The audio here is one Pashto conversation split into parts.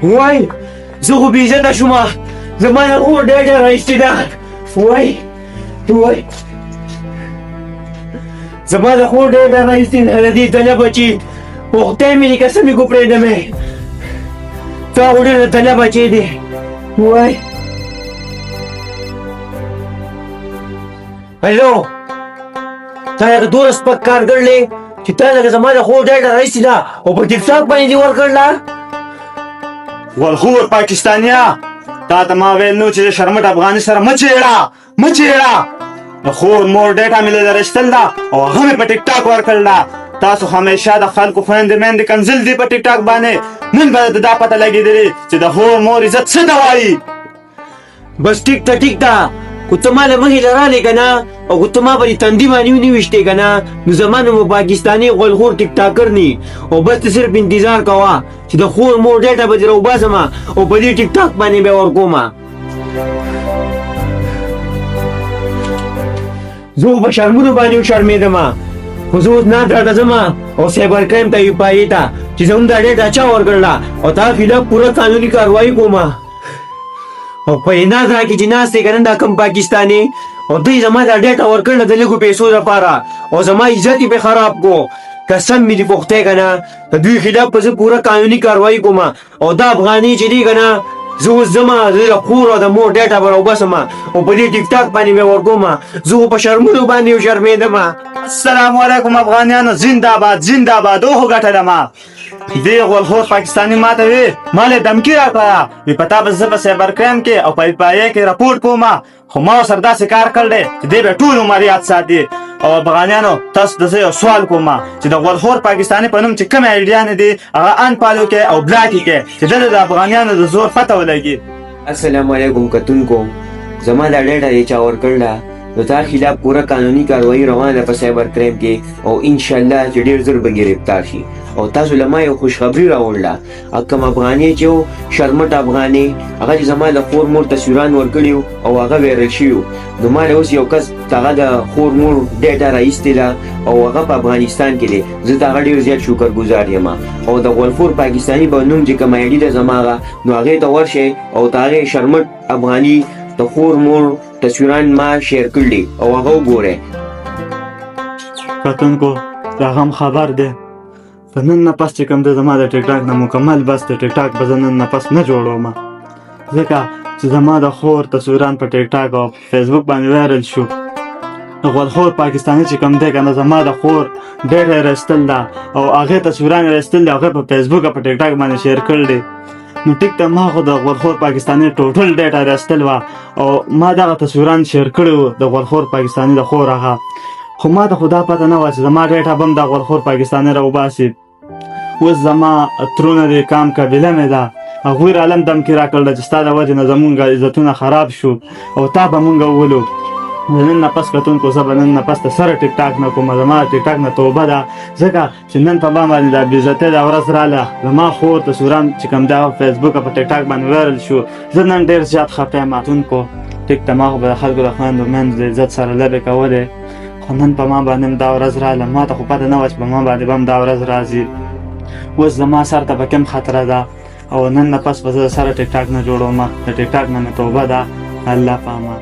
وای زه خو بېزته شومه زما د خور ډېره رایستې ده وای زما د خور ډېره رایستې ده د دې دله بچي په خدای مې نیکه سمې کو پرېږدمې تا خو ډېره دله بچی دی وای هلو تا هغه دومره سپک کار کړلی چې تا لکه زما د خور ډېره رایستې ده او په ټیک ټاک باندې دې ورکړله ولخور پاکستانیا تا ته ما ویل نو چې د شرمټ افغاني سره مه چېړه د خور مور ډیټا مې له رسېدل ده او هغه مې په ټیک ټاک ورکړل ده تاسو همیشه د خلکو خویندې میندې کنځل دي په ټیک ټاک باندې نن به د دا پته لګېدلې چې د خور مور عزت څه ته وایي بس ټیک ده خو ته ما له مخې لرالې که نه او خو ته ما په دې تندي باندې ونیوشتې که نه نو زما نوم به پاکستاني غولخور ټیک ټاکر ني او بس ته صرف انتظار کوه چې د خور مور ډېټه به دې راوباسمه او په دې ټیک ټاک باندې به ورکومه زه خو په شرمونو باندې وشرمېدمه خو زه اوس نان راته ځمه او سایبر کرایم ته UPI ته چې زموږ دا ډېټه چا ورکړله او تا خلاف پوره قانوني کاروایي کومه او په عناد راکړي چې ناست دی که نه دا کوم پاکستاني او دوی زما دا ډېټه ورکړله د لږو پیسو دپاره او زما عزت یې پرې خراب کو قسم مې دې په خدای که نه د دوی خلاف به زه پوره قانوني کاروایي کوم او دا افغاني چې دی که نه زه اوس ځمه د د خور او د مور ډېټه به راوباسمه او په دې ټیک ټاک باندې به ورکومه زه خو په شرمونو باندې وشرمېدمه السلام علیکم افغانیانو زنده‌باد اوهو ګټله ما دې غولخور پاکستاني ما ته وی ما له دمکي راکړه وی په تا به زه په سایبر کرایم کې او په UPI کې راپورټ کوم خو ما ورسره داسې کار کړی چې دی به ټول عمر یاد ساتي او افغانیانو تاسو ته زه یو سوال کوم چې د غولخور پاکستاني په نوم چې کومې آیډیانې دي هغه انفالو کې او بلاک یې کې چې دلته د افغانیانو د زور پته ولګي السلام علیکم کتونکو زما دا ډېټه یې چا ورکړله نو تا خلاف پوره قانوني کاروایي روانه ده په سایبر کرایم کې او انشاءالله چې ډېر ژر به ګرفتار شي او تاسو له ما یو خوشخبري راوړله کوم افغاني چې و شرمټ افغاني هغه چې زما د خور مور تصویران ورکړي او هغه وایرل شوي نو ما له اوس یو کس هغه د خور مور ډېټه راایستې ده او هغه په افغانستان کې دی زه د هغه ډېر زیات شکرګزار یم او د غولخور پاکستاني په نوم چې کوم آیډي ده زما هغه نو هغې ته ورشئ او د هغې شرمټ افغاني د خور مور تصویران ما شیر کړي او هغه وګورئ کتونکو دا هم خبر دی په نن نه پس چې کوم دی زما د ټیک ټاک نه مکمل بس د ټیک ټاک به زه نن نه پس نه جوړوم ځکه چې زما د خور تصویران په ټیک ټاک او فیسبوک باندې وایرل شو د غولخور پاکستاني چې کوم دی که نه زما د خور ډېر یې رایستل ده او هغې تصویران یې رایستل دي هغې په فیسبوک او په ټیک ټاک باندې شیر کړل دي نو ټیک ته ما خو د غولخور پاکستاني ټوټل ډېټه رایستل وه او ما دغه تصویران شیر کړي وو د غولخور پاکستاني د خور هغه خو ما ته خو دا پته نه وه چې زما ډېټه به هم د غولخور پاکستاني راوباسي اوس زما ترونه د کام قبیله مې ده هغوی رالم دمکې راکړله چې ستا د وجې نه زمونږ عزتونه خراب شو او تا به مونږ وولو د نن نه پس کتونکو زه به نن نه پس د سره ټیک ټاک نه کوم زما د ټیک ټاک نه توبه ده ځکه چې نن په ما باندې دا بېعزتۍ دا ورځ راله زما خور تصویران چې کوم دا فیسبوک او په ټیک ټاک باندې وایرل شو زه نن ډېر زیات خفه یم کتونکو ټیک ته ما خو به د خلکو د خویندو میندو د عزت سره لبې کولې خو نن په ما باندې هم دا ورځ راله ما ته خو پته نه وه چې په ما باندې به هم دا ورځ راځي اوس زما سر ته به کوم خطره ده او نن نه پس به زه سره ټیک ټاک نه جوړوم د ټیک ټاک نه مې توبه ده الله په امان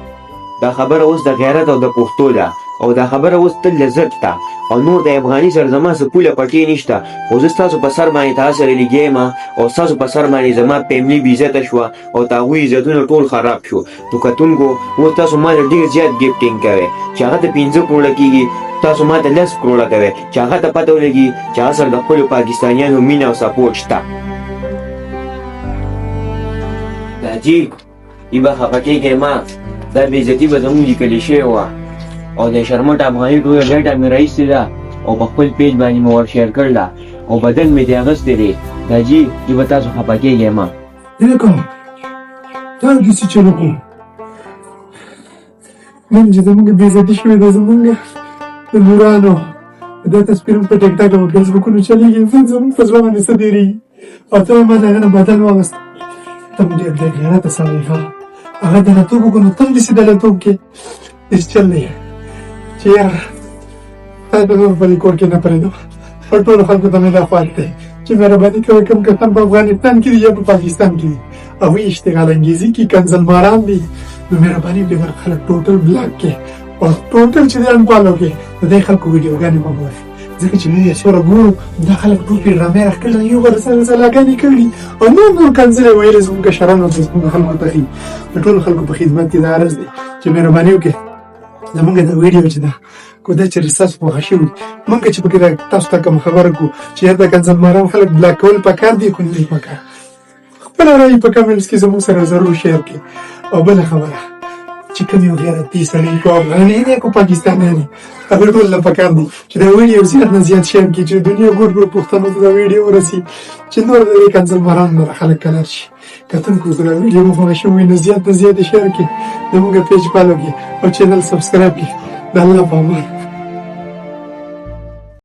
دا خبره اوس د غیرت او د پښتو ده او دا خبره اوس تل لذت ده او نور د افغاني سره زما څه پوله پټې نشته او زه ستاسو په سر باندې تا سره لګیا یم او ستاسو په سر باندې زما فیملي بېعزته شوه او د هغوی عزتونه ټول خراب شو نو کتونکو اوس تاسو ما ته ډېر زیات ګفټینګ کوئ چې هغه ته 15 کروړه کېږي تاسو ما ته 10 کروړه کوئ چې هغه ته پته ولګي چې هغه سره د خپلو پاکستانیانو مینه او سپورټ شته دا جي ای به خفه کېږئ ما دا بېعزتي به زموږ لیکلې شوې وه او د شرمټ افغاني ټوله ډېټه مې راایستې ده او په خپل پیج باندې مې ور شیر کړله او بدل مې ترې اخیستی دی دا جي ای به تاسو خفه کېږئ ما Eko, tangi si čeluku. نن چې زموږ بېعزتي شوې ده زموږ د نورانو دا تصویرونه په ټیک ټاک او فیسبوکونو چلېږي زموږ په زړه باندې څه تېرېږي او ته ما د هغه نه بدل واغېست ته م ډېر بې غیرته سړی ښه هغه د لټوب وکړو نو ته هم داسې د لټوب کې داسې چل دی چې یاره تا به زه په دې کور کې نه پرېږدم او ټولو خلکو ته مې دا خوښ دی چې چې مهرباني کوئ کوم کسان په افغانستان کې دي یا په پاکستان کې دي هغوی اشتغال انګیزي کې کنزلماران دي نو مهرباني وکړئ دغه خلک ټوټل بلاک کړئ او ټوټل چې دی انفالو کړئ د دې خلکو ویډیوګانې مه ګورئ ځکه چې موږ یې څومره ګورو دا خلک ټول پرې ډرامې راښکلي یو بل سره سلاګانې کړي او نور کنځلې ویلې زموږ کشرانو ته زموږ خلکو ته ښي د ټولو خلکو په خدمت کې دا عرض دی چې مهرباني وکړئ زموږ د ویډیو چې ده کو دا چې ریسرچ خوښه شوي موږ چې پکې تاسو ته کوم خبره کړو چې دا کنزلماران خلک بلاک کول پکار دي خو نه پکار خپله رایې په کمنټس کې زموږ سره ضرور شیر کړئ او بله خبره چې کوم یو غیرتي سړی کو افغاني دی کو پاکستاني دی هغوی ټول له پکار دي چې دا ویډیو زیات نه زیات شیر کړي چې دنیا ګوټ ګوټ پښتنو ته دا ویډیو ورسي چې نور د دې کنزلمارانو نه خلک کلر شي کتونکو که دا ویډیو مو خوښه شوې نو زیات نه زیات یې شیر کړئ زموږ پیج فالو کړئ او چینل سبسکرایب کړئ د الله په امان